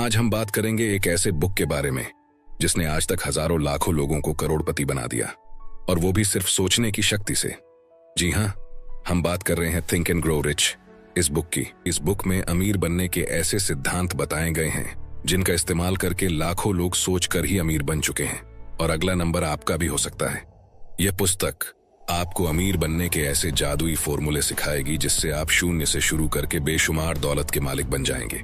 आज हम बात करेंगे एक ऐसे बुक के बारे में जिसने आज तक हजारों लाखों लोगों को करोड़पति बना दिया, और वो भी सिर्फ सोचने की शक्ति से। जी हाँ, हम बात कर रहे हैं थिंक एंड ग्रो रिच इस बुक की। इस बुक में अमीर बनने के ऐसे सिद्धांत बताए गए हैं जिनका इस्तेमाल करके लाखों लोग सोचकर ही अमीर बन चुके हैं, और अगला नंबर आपका भी हो सकता है। यह पुस्तक आपको अमीर बनने के ऐसे जादुई फॉर्मूले सिखाएगी जिससे आप शून्य से शुरू करके बेशुमार दौलत के मालिक बन जाएंगे।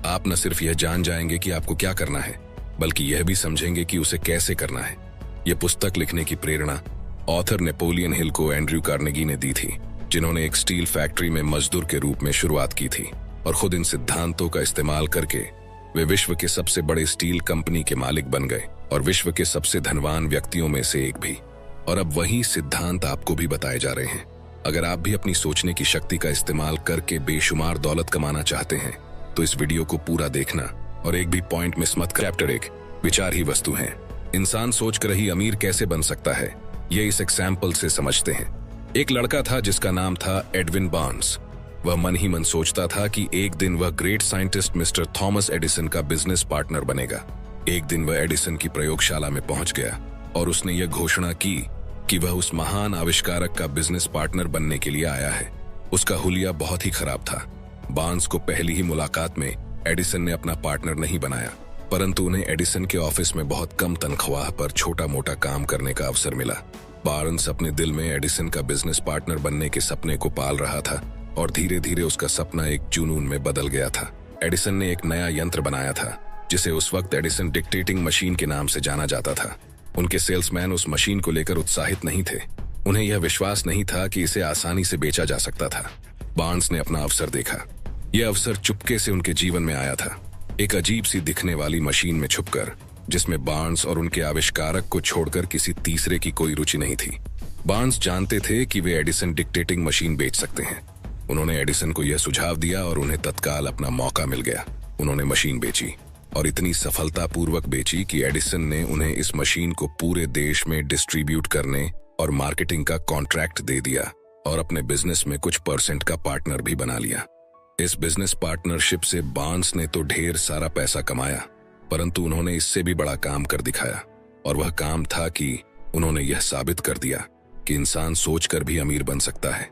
आप न सिर्फ यह जान जाएंगे कि आपको क्या करना है, बल्कि यह भी समझेंगे कि उसे कैसे करना है। यह पुस्तक लिखने की प्रेरणा ऑथर नेपोलियन हिल को एंड्रयू कार्नेगी ने दी थी, जिन्होंने एक स्टील फैक्ट्री में मजदूर के रूप में शुरुआत की थी, और खुद इन सिद्धांतों का इस्तेमाल करके वे विश्व के सबसे बड़े स्टील कंपनी के मालिक बन गए और विश्व के सबसे धनवान व्यक्तियों में से एक भी। और अब वही सिद्धांत आपको भी बताए जा रहे हैं। अगर आप भी अपनी सोचने की शक्ति का इस्तेमाल करके बेशुमार दौलत कमाना चाहते हैं तो इस वीडियो को पूरा देखना और एक भी पॉइंट मिस मत कर। चैप्टर 1, विचार ही वस्तु हैं। इंसान सोचकर ही अमीर कैसे बन सकता है, ये इस एग्जाम्पल से समझते हैं। एक लड़का था जिसका नाम था एडविन बार्न्स। वह मन ही मन सोचता था कि एक दिन वह great scientist mister Thomas Edison का बिजनेस पार्टनर बनेगा। एक दिन वह एडिसन की प्रयोगशाला में पहुंच गया और उसने यह घोषणा की कि वह उस महान आविष्कारक का बिजनेस पार्टनर बनने के लिए आया है। उसका हुलिया बहुत ही खराब था। बार्न्स को पहली ही मुलाकात में एडिसन ने अपना पार्टनर नहीं बनाया, परंतु उन्हें एडिसन के ऑफिस में बहुत कम तनख्वाह पर छोटा मोटा काम करने का अवसर मिला। बार्न्स अपने दिल में एडिसन का बिजनेस पार्टनर बनने के सपने को पाल रहा था, और धीरे धीरे उसका सपना एक जुनून में बदल गया था। एडिसन ने एक नया यंत्र बनाया था जिसे उस वक्त एडिसन डिक्टेटिंग मशीन के नाम से जाना जाता था। उनके सेल्समैन उस मशीन को लेकर उत्साहित नहीं थे। उन्हें यह विश्वास नहीं था कि इसे आसानी से बेचा जा सकता था। बार्न्स ने अपना अवसर देखा। यह अवसर चुपके से उनके जीवन में आया था, एक अजीब सी दिखने वाली मशीन में छुपकर, जिसमें बार्न्स और उनके आविष्कारक को छोड़कर किसी तीसरे की कोई रुचि नहीं थी। बार्न्स जानते थे कि वे एडिसन डिक्टेटिंग मशीन बेच सकते हैं। उन्होंने एडिसन को यह सुझाव दिया और उन्हें तत्काल अपना मौका मिल गया। उन्होंने मशीन बेची और इतनी सफलतापूर्वक बेची कि एडिसन ने उन्हें इस मशीन को पूरे देश में डिस्ट्रीब्यूट करने और मार्केटिंग का कॉन्ट्रैक्ट दे दिया, और अपने बिजनेस में कुछ % का पार्टनर भी बना लिया। इस बिजनेस पार्टनरशिप से बार्न्स ने तो ढेर सारा पैसा कमाया, परंतु उन्होंने इससे भी बड़ा काम कर दिखाया, और वह काम था कि उन्होंने यह साबित कर दिया कि इंसान सोचकर भी अमीर बन सकता है।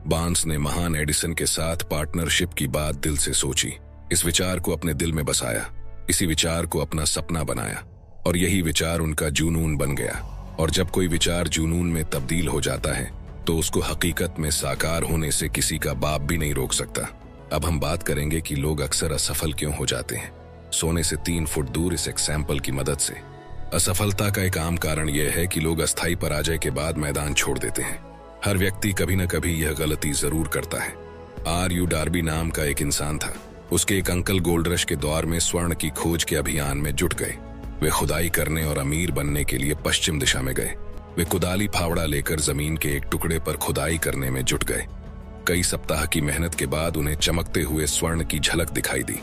बार्न्स ने महान एडिसन के साथ पार्टनरशिप की बात दिल से सोची, इस विचार को अपने दिल में बसाया, इसी विचार को अपना सपना बनाया, और यही विचार उनका जुनून बन गया। और जब कोई विचार जुनून में तब्दील हो जाता है तो उसको हकीकत में साकार होने से किसी का बाप भी नहीं रोक सकता। अब हम बात करेंगे कि लोग अक्सर असफल क्यों हो जाते हैं, सोने से 3 फुट दूर इस एग्जाम्पल की मदद से। असफलता का एक आम कारण यह है कि लोग अस्थायी पराजय के बाद मैदान छोड़ देते हैं। हर व्यक्ति कभी न कभी यह गलती जरूर करता है। R.U. डार्बी नाम का एक इंसान था। उसके एक अंकल गोल्ड रश के दौर में स्वर्ण की खोज के अभियान में जुट गए। वे खुदाई करने और अमीर बनने के लिए पश्चिम दिशा में गए। वे कुदाली फावड़ा लेकर जमीन के एक टुकड़े पर खुदाई करने में जुट गए। कई सप्ताह की मेहनत के बाद उन्हें चमकते हुए स्वर्ण की झलक दिखाई दी,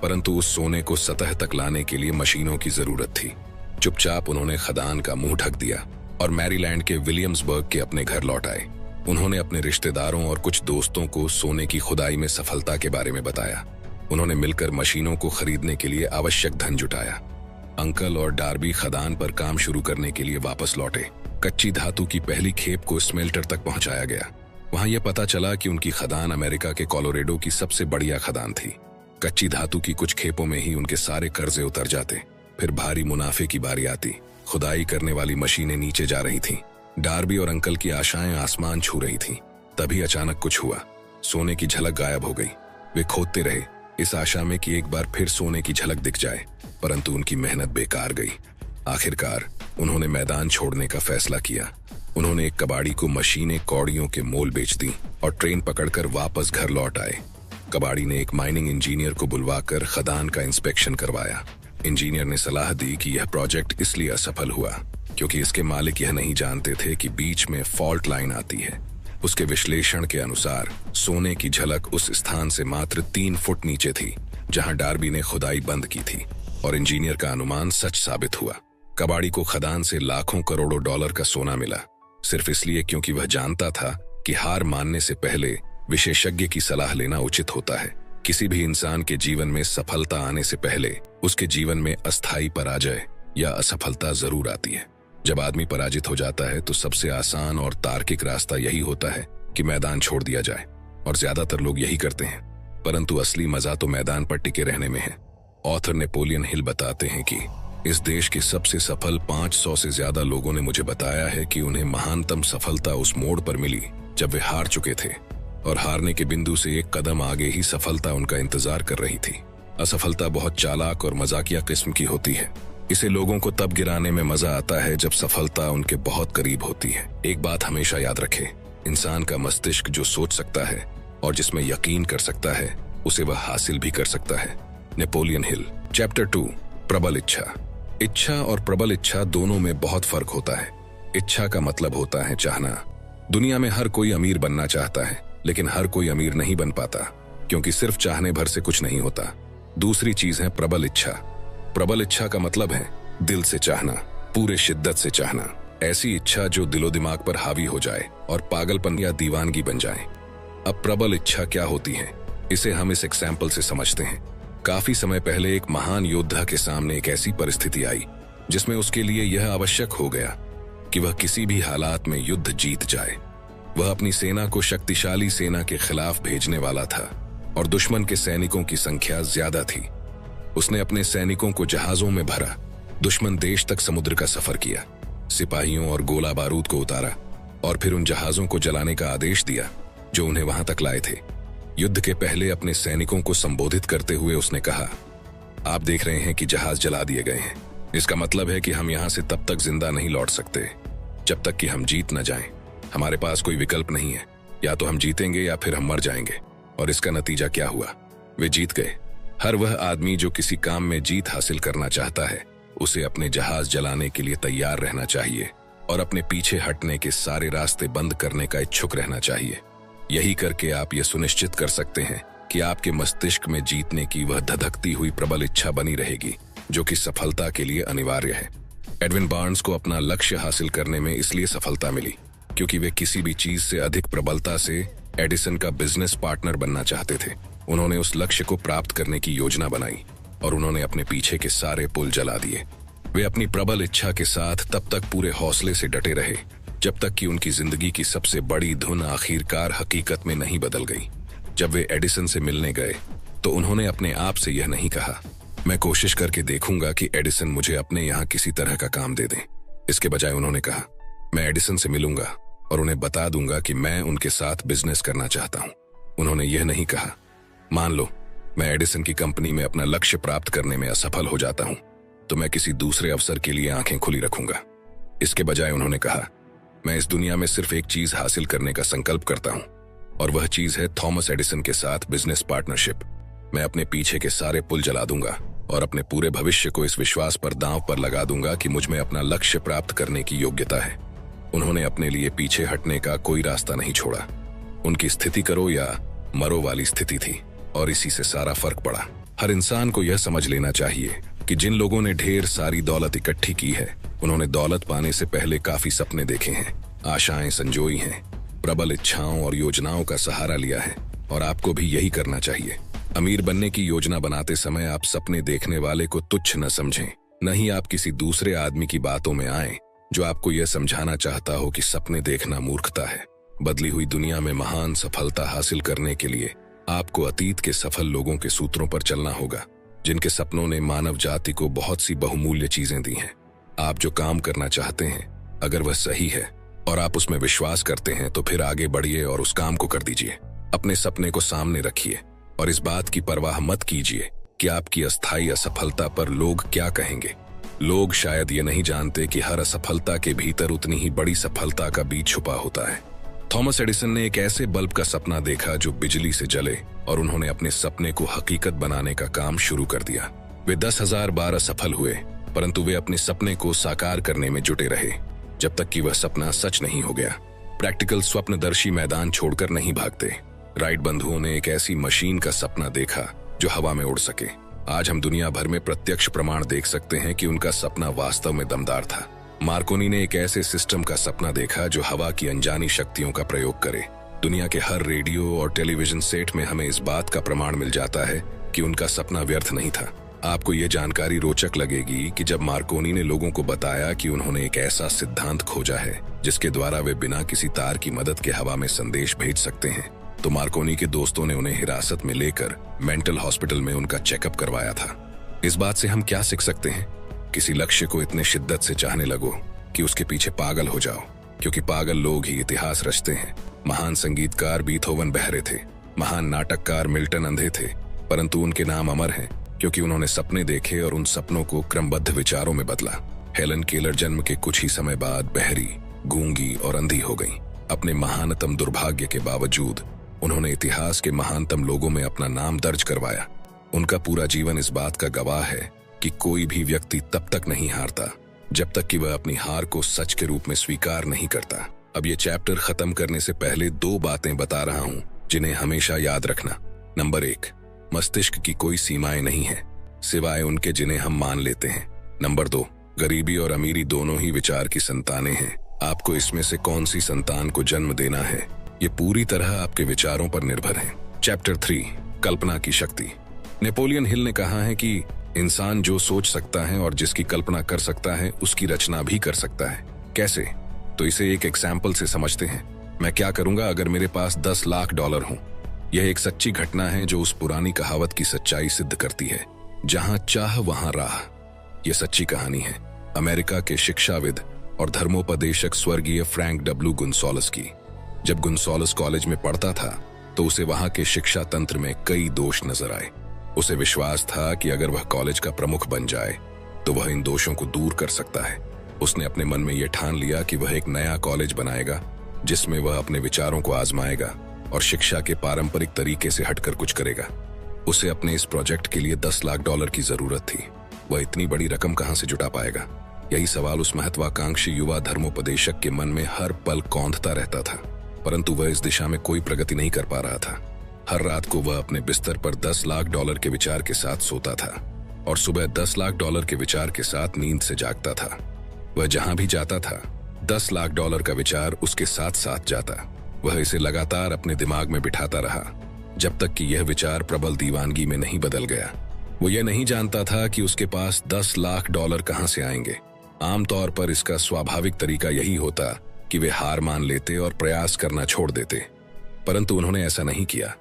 परंतु उस सोने को सतह तक लाने के लिए मशीनों की जरूरत थी। चुपचाप उन्होंने खदान का मुंह ढक दिया और मैरीलैंड के विलियम्सबर्ग के अपने घर लौट आए। उन्होंने अपने रिश्तेदारों और कुछ दोस्तों को सोने की खुदाई में सफलता के बारे में बताया। उन्होंने मिलकर मशीनों को खरीदने के लिए आवश्यक धन जुटाया। अंकल और डार्बी खदान पर काम शुरू करने के लिए वापस लौटे। कच्ची धातु की पहली खेप को स्मेल्टर तक पहुंचाया गया। वहां यह पता चला कि उनकी खदान अमेरिका के कोलोरेडो की सबसे बढ़िया खदान थी। कच्ची धातु की कुछ खेपों में ही उनके सारे कर्जे उतर जाते। फिर भारी मुनाफे की बारी आती। खुदाई करने वाली मशीनें नीचे जा रही थीं। डार्बी और अंकल की आशाएं आसमान छू रही थीं। तभी अचानक कुछ हुआ। सोने की झलक गायब हो गई। वे खोदते रहे, इस आशा में कि एक बार फिर सोने की झलक दिख जाए, परंतु उनकी मेहनत बेकार गई। आखिरकार उन्होंने मैदान छोड़ने का फैसला किया। उन्होंने एक कबाड़ी को मशीनें कौड़ियों के मोल बेच दी और ट्रेन पकड़कर वापस घर लौट आए। कबाड़ी ने एक माइनिंग इंजीनियर को बुलवाकर खदान का इंस्पेक्शन करवाया। इंजीनियर ने सलाह दी कि यह प्रोजेक्ट इसलिए असफल हुआ क्योंकि इसके मालिक यह नहीं जानते थे कि बीच में फॉल्ट लाइन आती है। उसके विश्लेषण के अनुसार सोने की झलक उस स्थान से मात्र 3 फुट नीचे थी जहां डार्बी ने खुदाई बंद की थी, और इंजीनियर का अनुमान सच साबित हुआ। कबाड़ी को खदान से लाखों करोड़ों डॉलर का सोना मिला, सिर्फ इसलिए क्योंकि वह जानता था कि हार मानने से पहले विशेषज्ञ की सलाह लेना उचित होता है। किसी भी इंसान के जीवन में सफलता आने से पहले उसके जीवन में अस्थायी पराजय या असफलता जरूर आती है। जब आदमी पराजित हो जाता है तो सबसे आसान और तार्किक रास्ता यही होता है कि मैदान छोड़ दिया जाए, और ज्यादातर लोग यही करते हैं। परंतु असली मजा तो मैदान पर टिके रहने में है। ऑथर नेपोलियन हिल बताते हैं कि इस देश के सबसे सफल 500 से ज्यादा लोगों ने मुझे बताया है कि उन्हें महानतम सफलता उस मोड़ पर मिली जब वे हार चुके थे, और हारने के बिंदु से एक कदम आगे ही सफलता उनका इंतजार कर रही थी। असफलता बहुत चालाक और मजाकिया किस्म की होती है। इसे लोगों को तब गिराने में मजा आता है जब सफलता उनके बहुत करीब होती है। एक बात हमेशा याद रखें, इंसान का मस्तिष्क जो सोच सकता है और जिसमें यकीन कर सकता है उसे वह हासिल भी कर सकता है। Napoleon Hill. चैप्टर 2, प्रबल इच्छा। इच्छा और प्रबल इच्छा दोनों में बहुत फर्क होता है। इच्छा का मतलब होता है चाहना। दुनिया में हर कोई अमीर बनना चाहता है, लेकिन हर कोई अमीर नहीं बन पाता, क्योंकि सिर्फ चाहने भर से कुछ नहीं होता। दूसरी चीज है प्रबल इच्छा। प्रबल इच्छा का मतलब है दिल से चाहना, पूरे शिद्दत से चाहना। ऐसी इच्छा जो दिलो दिमाग पर हावी हो जाए और पागलपन या दीवानगी बन जाए। अब प्रबल इच्छा क्या होती है, इसे हम इस एग्जाम्पल से समझते हैं। काफी समय पहले एक महान योद्धा के सामने एक ऐसी परिस्थिति आई जिसमें उसके लिए यह आवश्यक हो गया कि वह किसी भी हालात में युद्ध जीत जाए। वह अपनी सेना को शक्तिशाली सेना के खिलाफ भेजने वाला था और दुश्मन के सैनिकों की संख्या ज्यादा थी। उसने अपने सैनिकों को जहाजों में भरा, दुश्मन देश तक समुद्र का सफर किया, सिपाहियों और गोला बारूद को उतारा और फिर उन जहाजों को जलाने का आदेश दिया जो उन्हें वहां तक लाए थे। युद्ध के पहले अपने सैनिकों को संबोधित करते हुए उसने कहा, आप देख रहे हैं कि जहाज जला दिए गए हैं। इसका मतलब है कि हम यहां से तब तक जिंदा नहीं लौट सकते जब तक कि हम जीत न जाएं। हमारे पास कोई विकल्प नहीं है, या तो हम जीतेंगे या फिर हम मर जाएंगे। और इसका नतीजा क्या हुआ? वे जीत गए। हर वह आदमी जो किसी काम में जीत हासिल करना चाहता है उसे अपने जहाज जलाने के लिए तैयार रहना चाहिए और अपने पीछे हटने के सारे रास्ते बंद करने का इच्छुक रहना चाहिए। यही करके आप ये सुनिश्चित कर सकते हैं कि आपके मस्तिष्क में जीतने की वह धधकती हुई प्रबल इच्छा बनी रहेगी जो कि सफलता के लिए अनिवार्य है। एडविन बार्न्स को अपना लक्ष्य हासिल करने में इसलिए सफलता मिली क्योंकि वे किसी भी चीज से अधिक प्रबलता से एडिसन का बिजनेस पार्टनर बनना चाहते थे। उन्होंने उस लक्ष्य को प्राप्त करने की योजना बनाई और उन्होंने अपने पीछे के सारे पुल जला दिए। वे अपनी प्रबल इच्छा के साथ तब तक पूरे हौसले से डटे रहे जब तक कि उनकी जिंदगी की सबसे बड़ी धुन आखिरकार हकीकत में नहीं बदल गई। जब वे एडिसन से मिलने गए तो उन्होंने अपने आप से यह नहीं कहा, मैं कोशिश करके देखूंगा कि एडिसन मुझे अपने यहाँ किसी तरह का काम दे दें। इसके बजाय उन्होंने कहा, मैं एडिसन से मिलूंगा और उन्हें बता दूंगा कि मैं उनके साथ बिजनेस करना चाहता हूँ। उन्होंने यह नहीं कहा, मान लो मैं एडिसन की कंपनी में अपना लक्ष्य प्राप्त करने में असफल हो जाता हूँ तो मैं किसी दूसरे अवसर के लिए आंखें खुली रखूंगा। इसके बजाय उन्होंने कहा, मैं इस दुनिया में सिर्फ एक चीज हासिल करने का संकल्प करता हूँ और वह चीज है थॉमस एडिसन के साथ बिजनेस पार्टनरशिप। मैं अपने पीछे के सारे पुल जला दूंगा और अपने पूरे भविष्य को इस विश्वास पर दांव पर लगा दूंगा कि मुझ में अपना लक्ष्य प्राप्त करने की योग्यता है। उन्होंने अपने लिए पीछे हटने का कोई रास्ता नहीं छोड़ा। उनकी स्थिति करो या मरो वाली स्थिति थी और इसी से सारा फर्क पड़ा। हर इंसान को यह समझ लेना चाहिए कि जिन लोगों ने ढेर सारी दौलत इकट्ठी की है उन्होंने दौलत पाने से पहले काफी सपने देखे हैं, आशाएं संजोई हैं, प्रबल इच्छाओं और योजनाओं का सहारा लिया है और आपको भी यही करना चाहिए। अमीर बनने की योजना बनाते समय आप सपने देखने वाले को तुच्छ न समझें, न ही आप किसी दूसरे आदमी की बातों में आएं जो आपको यह समझाना चाहता हो कि सपने देखना मूर्खता है। बदली हुई दुनिया में महान सफलता हासिल करने के लिए आपको अतीत के सफल लोगों के सूत्रों पर चलना होगा जिनके सपनों ने मानव जाति को बहुत सी बहुमूल्य चीजें दी हैं। आप जो काम करना चाहते हैं अगर वह सही है और आप उसमें विश्वास करते हैं तो फिर आगे बढ़िए और उस काम को कर दीजिए। अपने सपने को सामने रखिए और इस बात की परवाह मत कीजिए कि आपकी अस्थायी असफलता पर लोग क्या कहेंगे। लोग शायद ये नहीं जानते कि हर असफलता के भीतर उतनी ही बड़ी सफलता का बीज छुपा होता है। थॉमस एडिसन ने एक ऐसे बल्ब का सपना देखा जो बिजली से जले और उन्होंने अपने सपने को हकीकत बनाने का काम शुरू कर दिया। वे 10,000 बार असफल हुए परंतु वे अपने सपने को साकार करने में जुटे रहे जब तक कि वह सपना सच नहीं हो गया। प्रैक्टिकल स्वप्नदर्शी मैदान छोड़कर नहीं भागते। राइट बंधुओं ने एक ऐसी मशीन का सपना देखा जो हवा में उड़ सके। आज हम दुनिया भर में प्रत्यक्ष प्रमाण देख सकते हैं कि उनका सपना वास्तव में दमदार था। मार्कोनी ने एक ऐसे सिस्टम का सपना देखा जो हवा की अनजानी शक्तियों का प्रयोग करे। दुनिया के हर रेडियो और टेलीविजन सेट में हमें इस बात का प्रमाण मिल जाता है कि उनका सपना व्यर्थ नहीं था। आपको ये जानकारी रोचक लगेगी कि जब मार्कोनी ने लोगों को बताया कि उन्होंने एक ऐसा सिद्धांत खोजा है जिसके द्वारा वे बिना किसी तार की मदद के हवा में संदेश भेज सकते हैं, तो मार्कोनी के दोस्तों ने उन्हें हिरासत में लेकर मेंटल हॉस्पिटल में उनका चेकअप करवाया था। इस बात से हम क्या सीख सकते हैं? किसी लक्ष्य को इतने शिद्दत से चाहने लगो कि उसके पीछे पागल हो जाओ, क्योंकि पागल लोग ही इतिहास रचते हैं। महान संगीतकार बीथोवन बहरे थे, महान नाटककार मिल्टन अंधे थे, परंतु उनके नाम अमर हैं क्योंकि उन्होंने सपने देखे और उन सपनों को क्रमबद्ध विचारों में बदला। हेलन केलर जन्म के कुछ ही समय बाद बहरी, गूंगी और अंधी हो गईं। अपने महानतम दुर्भाग्य के बावजूद उन्होंने इतिहास के महानतम लोगों में अपना नाम दर्ज करवाया। उनका पूरा जीवन इस बात का गवाह है कि कोई भी व्यक्ति तब तक नहीं हारता जब तक कि वह अपनी हार को सच के रूप में स्वीकार नहीं करता। अब ये चैप्टर खत्म करने से पहले 2 बातें बता रहा हूं जिन्हें हमेशा याद रखना। नंबर 1, मस्तिष्क की कोई सीमाएं नहीं है सिवाय उनके जिन्हें हम मान लेते हैं। नंबर 2, गरीबी और अमीरी दोनों ही विचार की संतानें हैं। आपको इसमें से कौन सी संतान को जन्म देना है ये पूरी तरह आपके विचारों पर निर्भर है। चैप्टर 3, कल्पना की शक्ति। नेपोलियन हिल ने कहा है कि इंसान जो सोच सकता है और जिसकी कल्पना कर सकता है उसकी रचना भी कर सकता है। कैसे? तो इसे एक एग्जाम्पल से समझते हैं। मैं क्या करूंगा अगर मेरे पास $10 लाख हों? यह एक सच्ची घटना है जो उस पुरानी कहावत की सच्चाई सिद्ध करती है, जहां चाह वहां राह। यह सच्ची कहानी है अमेरिका के शिक्षाविद और धर्मोपदेशक स्वर्गीय फ्रैंक डब्ल्यू गुनसोलस की। जब गुनसोलस कॉलेज में पढ़ता था तो उसे वहां के शिक्षा तंत्र में कई दोष नजर आए। उसे विश्वास था कि अगर वह कॉलेज का प्रमुख बन जाए तो वह इन दोषों को दूर कर सकता है। उसने अपने मन में यह ठान लिया कि वह एक नया कॉलेज बनाएगा जिसमें वह अपने विचारों को आजमाएगा और शिक्षा के पारंपरिक तरीके से हटकर कुछ करेगा। उसे अपने इस प्रोजेक्ट के लिए $10 लाख की जरूरत थी। वह इतनी बड़ी रकम कहां से जुटा पाएगा? यही सवाल उस महत्वाकांक्षी युवा धर्मोपदेशक के मन में हर पल कौंधता रहता था, परंतु वह इस दिशा में कोई प्रगति नहीं कर पा रहा था। हर रात को वह अपने बिस्तर पर $10 लाख के विचार के साथ सोता था और सुबह $10 लाख के विचार के साथ नींद से जागता था। वह जहां भी जाता था $10 लाख का विचार उसके साथ साथ जाता। वह इसे लगातार अपने दिमाग में बिठाता रहा जब तक कि यह विचार प्रबल दीवानगी में नहीं बदल गया। वो यह नहीं जानता था कि उसके पास $10 लाख कहां से आएंगे। आमतौर पर इसका स्वाभाविक तरीका यही होता कि वे हार मान लेते और प्रयास करना छोड़ देते, परंतु उन्होंने ऐसा नहीं किया।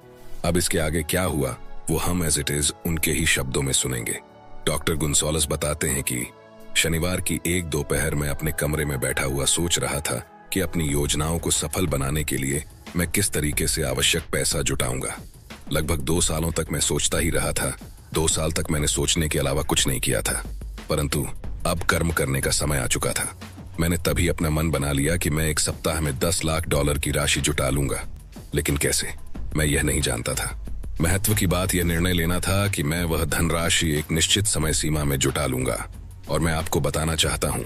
अब इसके आगे क्या हुआ वो हम एज इट इज उनके ही शब्दों में सुनेंगे। डॉक्टर गुनसोलस बताते हैं कि शनिवार की 1 दोपहर में अपने कमरे में बैठा हुआ सोच रहा था कि अपनी योजनाओं को सफल बनाने के लिए मैं किस तरीके से आवश्यक पैसा जुटाऊंगा। लगभग 2 सालों तक मैं सोचता ही रहा था। 2 साल तक मैंने सोचने के अलावा कुछ नहीं किया था, परंतु अब कर्म करने का समय आ चुका था। मैंने तभी अपना मन बना लिया कि मैं 1 सप्ताह में $10 लाख की राशि जुटा लूंगा। लेकिन कैसे, मैं यह नहीं जानता था। महत्व की बात यह निर्णय लेना था कि मैं वह धनराशि एक निश्चित समय सीमा में जुटा लूंगा। और मैं आपको बताना चाहता हूं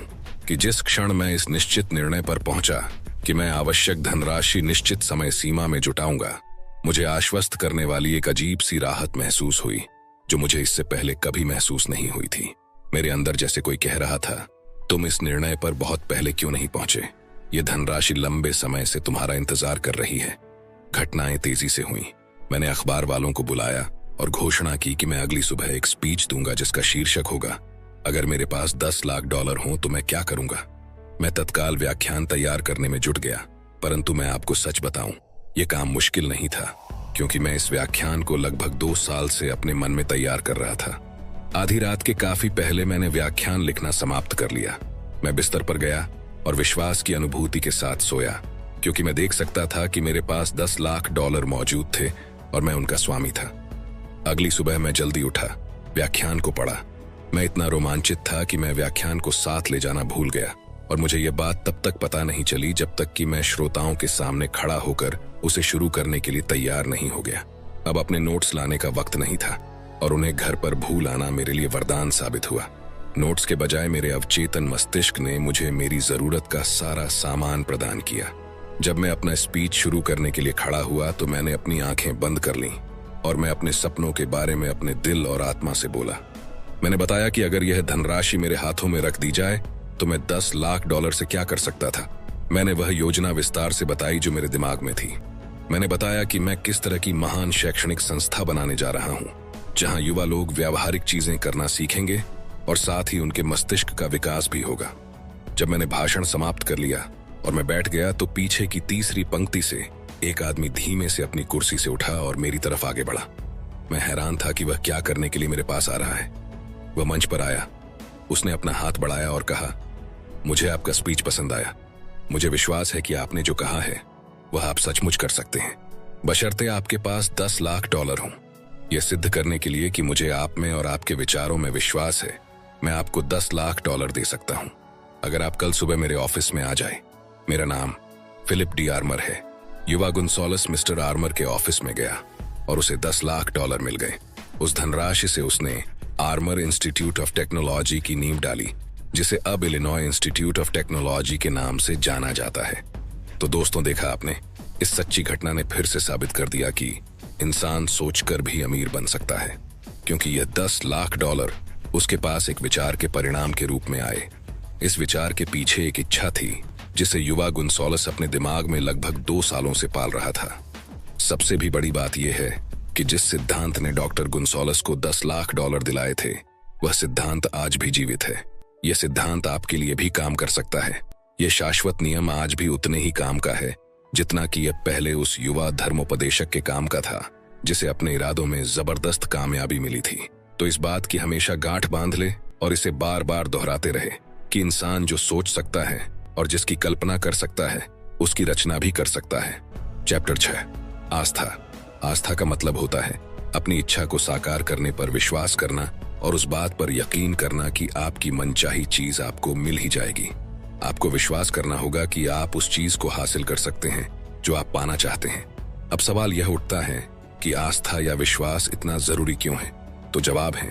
कि जिस क्षण मैं इस निश्चित निर्णय पर पहुंचा कि मैं आवश्यक धनराशि निश्चित समय सीमा में जुटाऊंगा, मुझे आश्वस्त करने वाली एक अजीब सी राहत महसूस हुई जो मुझे इससे पहले कभी महसूस नहीं हुई थी। मेरे अंदर जैसे कोई कह रहा था, तुम इस निर्णय पर बहुत पहले क्यों नहीं पहुंचे? ये धनराशि लंबे समय से तुम्हारा इंतजार कर रही है। घटनाएं तेजी से हुई। मैंने अखबार वालों को बुलाया और घोषणा की कि मैं अगली सुबह एक स्पीच दूंगा जिसका शीर्षक होगा, अगर मेरे पास $10 लाख हों तो मैं क्या करूंगा। मैं तत्काल व्याख्यान तैयार करने में जुट गया, परंतु मैं आपको सच बताऊं, यह काम मुश्किल नहीं था, क्योंकि मैं इस व्याख्यान को लगभग 2 साल से अपने मन में तैयार कर रहा था। आधी रात के काफी पहले मैंने व्याख्यान लिखना समाप्त कर लिया। मैं बिस्तर पर गया और विश्वास की अनुभूति के साथ सोया, क्योंकि मैं देख सकता था कि मेरे पास $10 लाख मौजूद थे और मैं उनका स्वामी था। अगली सुबह मैं जल्दी उठा, व्याख्यान को पढ़ा। मैं इतना रोमांचित था कि मैं व्याख्यान को साथ ले जाना भूल गया और मुझे यह बात तब तक पता नहीं चली जब तक कि मैं श्रोताओं के सामने खड़ा होकर उसे शुरू करने के लिए तैयार नहीं हो गया। अब अपने नोट्स लाने का वक्त नहीं था और उन्हें घर पर भूल आना मेरे लिए वरदान साबित हुआ। नोट्स के बजाय मेरे अवचेतन मस्तिष्क ने मुझे मेरी जरूरत का सारा सामान प्रदान किया। जब मैं अपना स्पीच शुरू करने के लिए खड़ा हुआ तो मैंने अपनी आंखें बंद कर लीं और मैं अपने सपनों के बारे में अपने दिल और आत्मा से बोला। मैंने बताया कि अगर यह धनराशि मेरे हाथों में रख दी जाए तो मैं $10 लाख से क्या कर सकता था। मैंने वह योजना विस्तार से बताई जो मेरे दिमाग में थी। मैंने बताया कि मैं किस तरह की महान शैक्षणिक संस्था बनाने जा रहा हूं, जहां युवा लोग व्यावहारिक चीजें करना सीखेंगे और साथ ही उनके मस्तिष्क का विकास भी होगा। जब मैंने भाषण समाप्त कर लिया और मैं बैठ गया तो पीछे की तीसरी पंक्ति से एक आदमी धीमे से अपनी कुर्सी से उठा और मेरी तरफ आगे बढ़ा। मैं हैरान था कि वह क्या करने के लिए मेरे पास आ रहा है। वह मंच पर आया, उसने अपना हाथ बढ़ाया और कहा, मुझे आपका स्पीच पसंद आया। मुझे विश्वास है कि आपने जो कहा है वह आप सचमुच कर सकते हैं, बशर्ते आपके पास $10 लाख हों। यह सिद्ध करने के लिए कि मुझे आप में और आपके विचारों में विश्वास है, मैं आपको $10 लाख दे सकता हूं, अगर आप कल सुबह मेरे ऑफिस में आ जाए। मेरा नाम फिलिप डी आर्मर है। युवा गुंसोलस मिस्टर आर्मर के ऑफिस में गया और उसे $10 लाख मिल गए। उस धनराशि से उसने आर्मर इंस्टीट्यूट ऑफ टेक्नोलॉजी की नींव डाली, जिसे अब इलिनॉय इंस्टीट्यूट ऑफ टेक्नोलॉजी के नाम से जाना जाता है। तो दोस्तों, देखा आपने, इस सच्ची घटना ने फिर से साबित कर दिया कि इंसान सोचकर भी अमीर बन सकता है, क्योंकि यह $10 लाख उसके पास एक विचार के परिणाम के रूप में आए। इस विचार के पीछे एक इच्छा थी जिसे युवा गुंसोलस अपने दिमाग में लगभग 2 सालों से पाल रहा था। सबसे भी बड़ी बात यह है कि जिस सिद्धांत ने डॉक्टर गुंसोलस को $10 लाख दिलाए थे, वह सिद्धांत आज भी जीवित है। यह सिद्धांत आपके लिए भी काम कर सकता है। यह शाश्वत नियम आज भी उतने ही काम का है जितना कि यह पहले उस युवा धर्मोपदेशक के काम का था, जिसे अपने इरादों में जबरदस्त कामयाबी मिली थी। तो इस बात की हमेशा गांठ बांध ले और इसे बार बार दोहराते रहे कि इंसान जो सोच सकता है और जिसकी कल्पना कर सकता है, उसकी रचना भी कर सकता है। चैप्टर 6, आस्था। आस्था का मतलब होता है अपनी इच्छा को साकार करने पर विश्वास करना और उस बात पर यकीन करना कि आपकी मनचाही चीज आपको मिल ही जाएगी। आपको विश्वास करना होगा कि आप उस चीज को हासिल कर सकते हैं जो आप पाना चाहते हैं। अब सवाल यह उठता है कि आस्था या विश्वास इतना जरूरी क्यों है? तो जवाब है,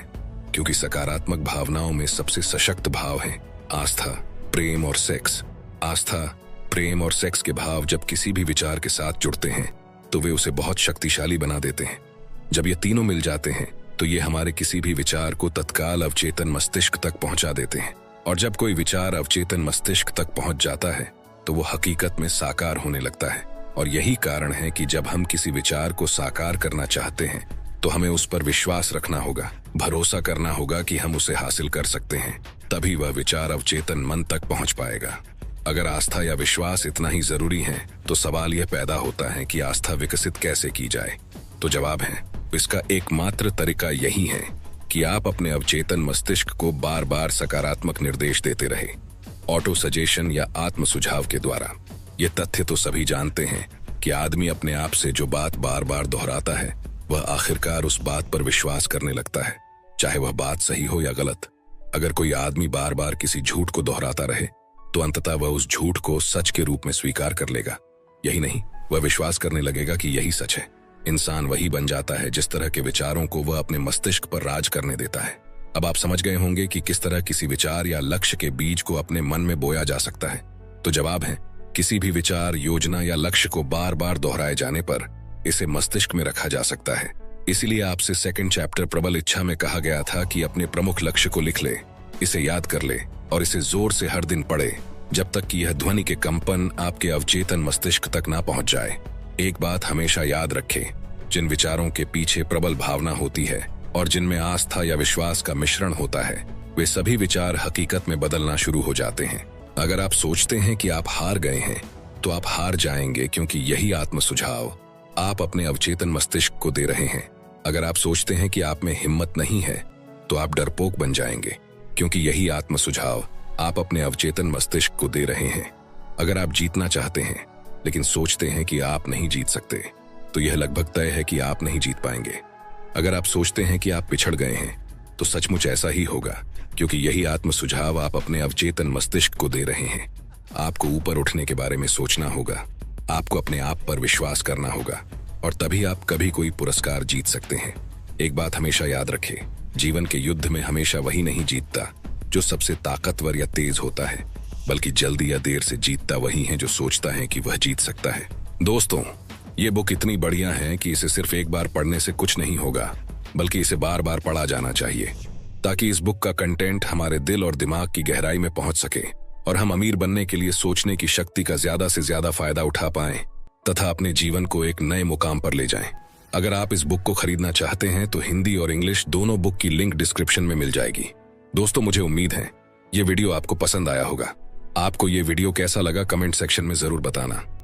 क्योंकि सकारात्मक भावनाओं में सबसे सशक्त भाव है आस्था, प्रेम और सेक्स। आस्था, प्रेम और सेक्स के भाव जब किसी भी विचार के साथ जुड़ते हैं तो वे उसे बहुत शक्तिशाली बना देते हैं। जब ये तीनों मिल जाते हैं तो ये हमारे किसी भी विचार को तत्काल अवचेतन मस्तिष्क तक पहुंचा देते हैं, और जब कोई विचार अवचेतन मस्तिष्क तक पहुंच जाता है तो वो हकीकत में साकार होने लगता है। और यही कारण है कि जब हम किसी विचार को साकार करना चाहते हैं तो हमें उस पर विश्वास रखना होगा, भरोसा करना होगा कि हम उसे हासिल कर सकते हैं, तभी वह विचार अवचेतन मन तक पहुंच पाएगा। अगर आस्था या विश्वास इतना ही जरूरी है तो सवाल यह पैदा होता है कि आस्था विकसित कैसे की जाए। तो जवाब है, इसका एकमात्र तरीका यही है कि आप अपने अवचेतन मस्तिष्क को बार बार सकारात्मक निर्देश देते रहे, ऑटो सजेशन या आत्म सुझाव के द्वारा। ये तथ्य तो सभी जानते हैं कि आदमी अपने आप से जो बात बार बार दोहराता है वह आखिरकार उस बात पर विश्वास करने लगता है, चाहे वह बात सही हो या गलत। अगर कोई आदमी बार बार किसी झूठ को दोहराता रहे तो अंततः वह उस झूठ को सच के रूप में स्वीकार कर लेगा। यही नहीं, वह विश्वास करने लगेगा कि यही सच है। इंसान वही बन जाता है जिस तरह के विचारों को वह अपने मस्तिष्क पर राज करने देता है। अब आप समझ गए होंगे कि किस तरह किसी विचार या लक्ष्य के बीज को अपने मन में बोया जा सकता है। तो जवाब है, किसी भी विचार, योजना या लक्ष्य को बार बार दोहराए जाने पर इसे मस्तिष्क में रखा जा सकता है। इसीलिए आपसे सेकंड चैप्टर प्रबल इच्छा में कहा गया था कि अपने प्रमुख लक्ष्य को लिख ले, इसे याद कर ले और इसे जोर से हर दिन पढ़े जब तक कि यह ध्वनि के कंपन आपके अवचेतन मस्तिष्क तक ना पहुंच जाए। एक बात हमेशा याद रखें, जिन विचारों के पीछे प्रबल भावना होती है और जिनमें आस्था या विश्वास का मिश्रण होता है, वे सभी विचार हकीकत में बदलना शुरू हो जाते हैं। अगर आप सोचते हैं कि आप हार गए हैं तो आप हार जाएंगे, क्योंकि यही आत्म सुझाव आप अपने अवचेतन मस्तिष्क को दे रहे हैं। अगर आप सोचते हैं कि आप में हिम्मत नहीं है तो आप डरपोक बन जाएंगे, क्योंकि यही आत्म सुझाव आप अपने अवचेतन मस्तिष्क को दे रहे हैं। अगर आप जीतना चाहते हैं लेकिन सोचते हैं कि आप नहीं जीत सकते, तो यह लगभग तय है कि आप नहीं जीत पाएंगे। अगर आप सोचते हैं कि आप पिछड़ गए हैं तो सचमुच ऐसा ही होगा, क्योंकि यही आत्म सुझाव आप अपने अवचेतन मस्तिष्क को दे रहे हैं। आपको ऊपर उठने के बारे में सोचना होगा, आपको अपने आप पर विश्वास करना होगा, और तभी आप कभी कोई पुरस्कार जीत सकते हैं। एक बात हमेशा याद रखें, जीवन के युद्ध में हमेशा वही नहीं जीतता जो सबसे ताकतवर या तेज होता है, बल्कि जल्दी या देर से जीतता वही है जो सोचता है कि वह जीत सकता है। दोस्तों, ये बुक इतनी बढ़िया है कि इसे सिर्फ एक बार पढ़ने से कुछ नहीं होगा, बल्कि इसे बार बार पढ़ा जाना चाहिए, ताकि इस बुक का कंटेंट हमारे दिल और दिमाग की गहराई में पहुंच सके और हम अमीर बनने के लिए सोचने की शक्ति का ज्यादा से ज्यादा फायदा उठा पाएं। तथा अपने जीवन को एक नए मुकाम पर ले जाएं। अगर आप इस बुक को खरीदना चाहते हैं तो हिंदी और इंग्लिश दोनों बुक की लिंक डिस्क्रिप्शन में मिल जाएगी। दोस्तों, मुझे उम्मीद है ये वीडियो आपको पसंद आया होगा। आपको ये वीडियो कैसा लगा कमेंट सेक्शन में जरूर बताना।